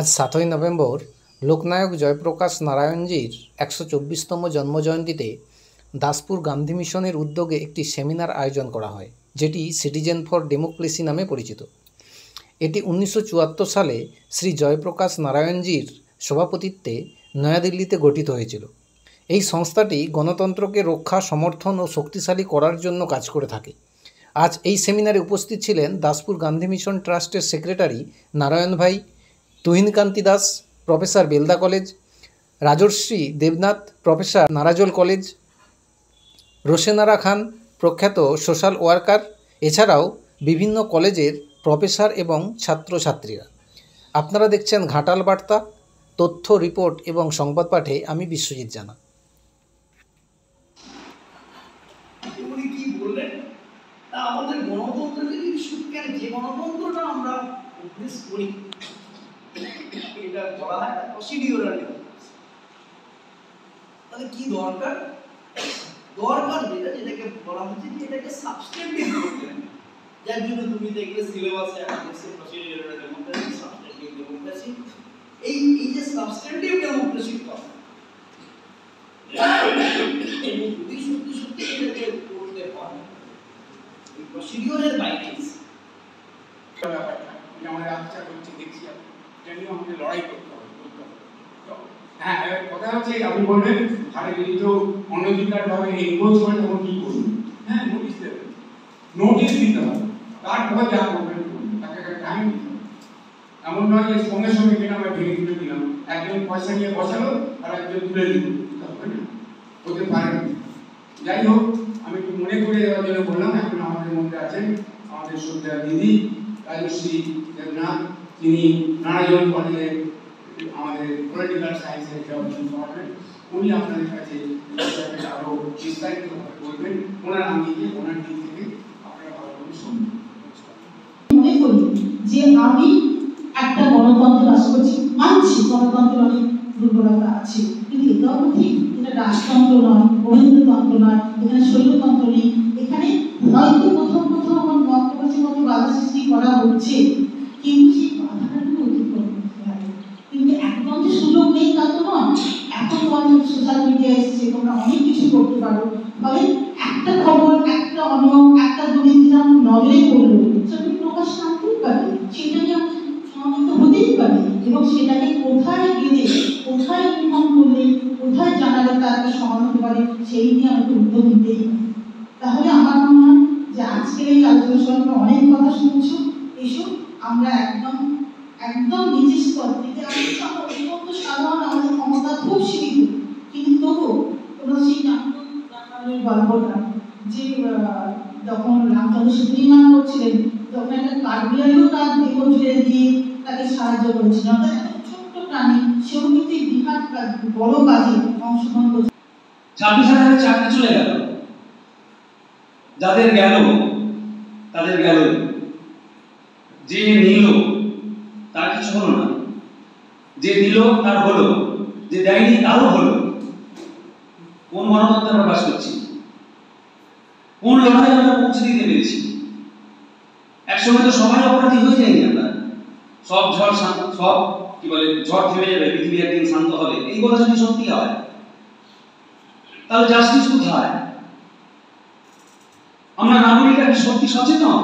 আজ ৭ই নভেম্বর লোকনায়ক জয়প্রকাশ নারায়ণজীর ১২৪তম জন্মজয়ন্তীতে দাসপুর গান্ধী মিশনের উদ্যোগে একটি সেমিনার আয়োজন করা হয়, যেটি সিটিজেন ফর ডেমোক্রেসি নামে পরিচিত। এটি ১৯৭৪ সালে শ্রী জয়প্রকাশ নারায়ণজীর সভাপতিত্বে নয়াদিল্লিতে গঠিত হয়েছিল। এই সংস্থাটি গণতন্ত্রকে রক্ষা, সমর্থন ও শক্তিশালী করার জন্য কাজ করে থাকে। আজ এই সেমিনারে উপস্থিত ছিলেন দাসপুর গান্ধী মিশন ট্রাস্টের সেক্রেটারি নারায়ণ ভাই, তুহিনকান্তি দাস, প্রফেসর বেলদা কলেজ, রাজর্ষি দেবনাথ, প্রফেসর নারাজল কলেজ, রোশেনারা খান, প্রখ্যাত সোশ্যাল ওয়ার্কার, এছাড়াও বিভিন্ন কলেজের প্রফেসর এবং ছাত্রছাত্রীরা। আপনারা দেখছেন ঘাটাল বার্তা। তথ্য, রিপোর্ট এবং সংবাদ পাঠে আমি বিশ্বজিৎ জানা। উনি কি বললেন? আমাদের গণতন্ত্র যদি সুখের যে গণতন্ত্রটা আমরা অভ্যেস করি, এটা বলা হয় প্রসিডিউরাল, তাহলে কি দরকার? যেটাকে বলা হচ্ছে যে এটাকে সাবস্টেন্টিভ করতে হবে। যার জন্য তুমি দেখলে সিলেবাসে আছে প্রসিডিউরাল ডেমোক্রেসি, সাবস্টেন্টিভ ডেমোক্রেসি। এই যে সাবস্টেন্টিভ ডেমোক্রেসির কথা, যদি সত্যি এটাকে করতে হয়, এই প্রসিডিউরের বাইরে আমাদের আচ্ছা করছে দেখছি, এটা নিয়ে আমাদের লড়াই করতে হবে। হ্যাঁ, কথা হচ্ছে আপনি বলবেন আরে যদি তো অনধিকার ভাবে এনক্রোচ করে তখন কি করবেন? হ্যাঁ, নোটিশ দেবেন, নোটিশ দিতে হবে, তারপর যা করবেন তাকে একটা টাইম দিতে হবে। এমন নয় যে সঙ্গে সঙ্গে কিনা আমরা ভেঙে তুলে দিলাম, একজন পয়সা নিয়ে বসালো আর একজন তুলে দিল, হবে না, হতে পারে না। যাই হোক, আমি একটু মনে করে দেওয়ার জন্য বললাম। এখন আমাদের মধ্যে আছেন আমাদের শ্রদ্ধা দিদি রাজশ্রী দেবনাথ, তিনি নারায়ণ কলেজে আমাদের পলিটিক্যাল সায়েন্সের ডেভেলপমেন্ট ডিপার্টমেন্ট। উনি আপনাদের কাছে আরো বিস্তারিতভাবে বলবেন, ওনার আঙ্গিকে, ওনার দিক থেকে আপনারা ভালোভাবে শুনবেন। মনে করি যে আমি একটা গণতন্ত্র রাষ্ট্র করছি, মানছি গণতন্ত্রের অনেক দুর্বলতা আছে, কিন্তু এটাও ঠিক এটা রাজতন্ত্র নয়, রবীন্দ্রতন্ত্র নয়, এখানে শৈলতন্ত্র নেই। এখানে হয়তো প্রথম আমার মতবাদের মতো বাধা সৃষ্টি করা হচ্ছে, কিন্তু সেই বাধাটাকে অতিক্রম করতে হবে। কিন্তু একদম যে সুযোগ নেই তা তো নয়। এখন তো অনেক সোশ্যাল মিডিয়া এসেছে, তোমরা অনেক কিছু করতে পারো। ফলে একটা খবর, একটা অনিয়ম, একটা দুর্নীতি নজরে পড়লো, সেটা প্রকাশ আনতেই পারে, সেটা নিয়ে সমাবেত হতেই পারে, এবং সেটাকে কোথায় গেলে, কোথায় ইনফর্ম করলে, কোথায় জানালে তার একটা সমাধান হতে পারে, সেই নিয়ে আমাকে উদ্যোগ নিতেই হবে। তাহলে আমার মনে হয় যে আজকের এই আলোচনার সঙ্গে অনেক কথা শুনছো, এসব আমরা একদম নিজের স্তর থেকে অত্যন্ত সাধারণ, আমাদের ক্ষমতা খুব সীমিত, কিন্তু তবুও তোমরা সেই রামচন্দ্রের গল্পটা, যে যখন রামচন্দ্র সেতু নির্মাণ করছিলেন, তখন একটা কাঠবিড়ালিও তার দেহ ছেড়ে দিয়ে তাকে সাহায্য করেছিল। অর্থাৎ একটা ছোট্ট প্রাণী, সেও কিন্তু এই বিরাট বড় কাজে অংশগ্রহণ করছে। ২৬,০০০ চাকরি চলে গেল, যাদের গেল তাদের গেল, যে নিল তার কিছু হলো না, যে দিল তার হলো, যে দেয়নি তারও হলো। কোন গণতন্ত্রে আমরা বাস করছি? কোন লড়াই আমরা পৌঁছে দিতে পেরেছি? একসময় তো সবাই অপরাধী হয়ে যায়নি আমরা। সব কি বলে, ঝড় থেমে যাবে, পৃথিবী একদিন শান্ত হবে, এই কথা যদি সত্যি হয়, তাহলে জাস্টিস কোথায়? আমরা নাগরিকরা কি সত্যি সচেতন?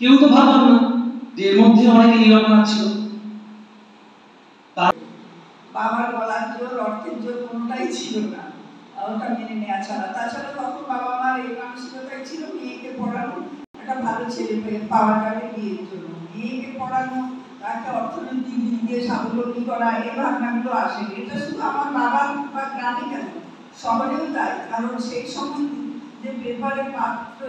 কেউ তো ভাবলাম না যে এর মধ্যে অনেকে নিরাপরাধ ছিল। বাবার গলার জোর, অর্থের জোর কোনোটাই ছিল না, ওটা মেনে নেওয়া ছাড়া। তাছাড়া তখন বাবা মার এই মানসিকতাই ছিল মেয়েকে পড়ানো, একটা ভালো ছেলে পাওয়া যাবে বিয়ের জন্য, মেয়েকে পড়ানো, তাকে অর্থনৈতিক দিক দিয়ে স্বাবলম্বী করা, এই ভাবনাগুলো আসেনি। এটা শুধু আমার বাবা বা গ্রামে কেন, শহরেও তাই। কারণ সেই সময় যে পেপারে পাত্র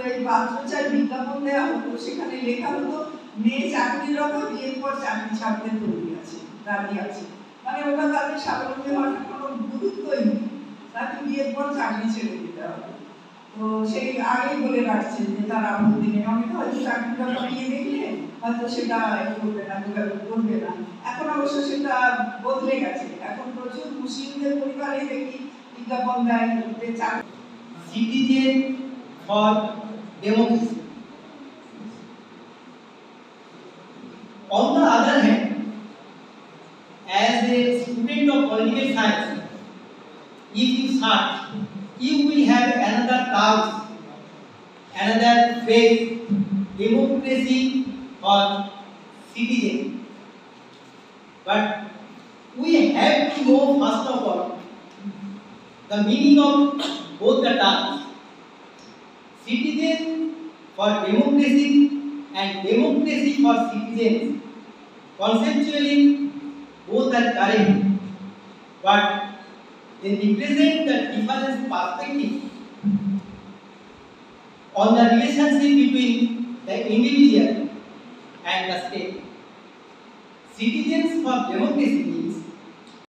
চাই বিজ্ঞাপন দেওয়া হতো, সেখানে লেখা হতো মেয়ে চাকরিরত, বিয়ের পর চাকরি ছাড়তে তৈরি আছে, রাজি আছে। মানে ওটা তাদের স্বাবলম্বী হওয়ার কোনো গুরুত্বই নেই, তাকে বিয়ের পর চাকরি ছেড়ে দিতে হবে। তো সেই আগেই বলে রাখছে যে তার আপত্তি নেই। অনেকে হয়তো চাকরিটা নিয়ে দেখলে হয়তো সেটা করবে না, করবে না। এখন অবশ্য সেটা বদলে গেছে, এখন প্রচুর মুসলিমদের পরিবারে দেখি বিজ্ঞাপন দেয় যে চাকরি। Citizen for democracy On the other hand, as a student of political science, if you search, you will have another terms, another phrase, democracy or citizen. But we have to know first of all the meaning of both the terms. Citizen for democracy and democracy for citizens. Conceptually, both are correct, but they represent the different perspective on the relationship between the individual and the state. Citizens for democracy